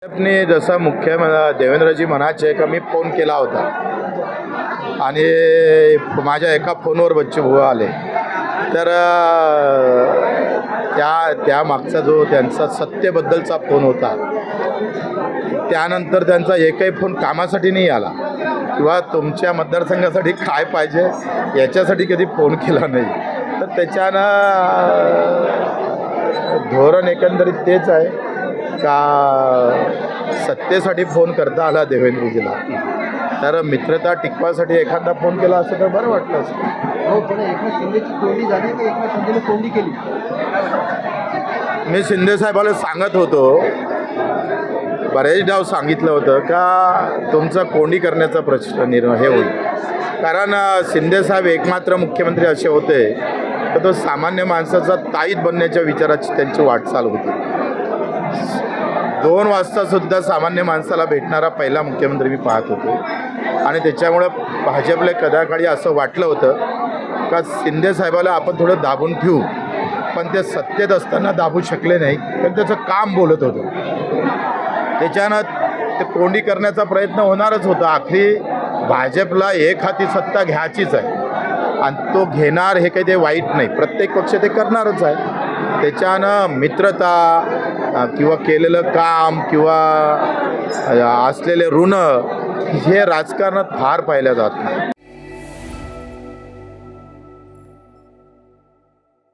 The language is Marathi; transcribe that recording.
भाजपने जसं देवेंद्रजी म्हणायचे का मी फोन केला होता आणि माझ्या एका फोनवर बच्चूभाऊ आले तर त्या मागचा जो त्यांचा सत्तेबद्दलचा फोन होता त्यानंतर त्यांचा एकही फोन कामासाठी नाही आला किंवा तुमच्या मतदारसंघासाठी काय पाहिजे याच्यासाठी कधी फोन केला नाही. तर त्याच्यानं धोरण एकंदरीत तेच आहे का सत्तेसाठी फोन करता आला देवेंद्रजीला, तर मित्रता टिकवासाठी एखादा फोन केला असतं तर बरं वाटलं असतं. हो, पण एकनाथ शिंदेची तोंडी झाली की एकनाथ शिंदेने तोंडी केली? मी शिंदे साहेबाला सांगत होतो, बरेच डाव सांगितलं होतं का तुमचा कोंडी करण्याचा प्रश्न हे होईल. कारण शिंदे साहेब एकमात्र मुख्यमंत्री असे होते तर तो सामान्य माणसाचा ताईत बनण्याच्या विचाराची त्यांची वाटचाल होती. 2 वाजतासुद्धा सामान्य माणसाला भेटणारा पहिला मुख्यमंत्री मी पाहत होतो आणि त्याच्यामुळं भाजपला कदाकाळी असं वाटलं होतं का शिंदे साहेबाला आपण थोडं दाबून ठेवू, पण ते सत्तेत असताना दाबू शकले नाही कारण त्याचं काम बोलत होतं. त्याच्यानं ते कोंडी करण्याचा प्रयत्न होणारच होता. आखरी भाजपला एक हाती सत्ता घ्यायचीच आहे आणि तो घेणार हे काही ते वाईट नाही, प्रत्येक पक्ष ते करणारच आहे. त्याच्यानं मित्रता किंवा केलेलं काम किंवा असलेले ऋण हे राजकारणात फार पाहिलं जात नाही.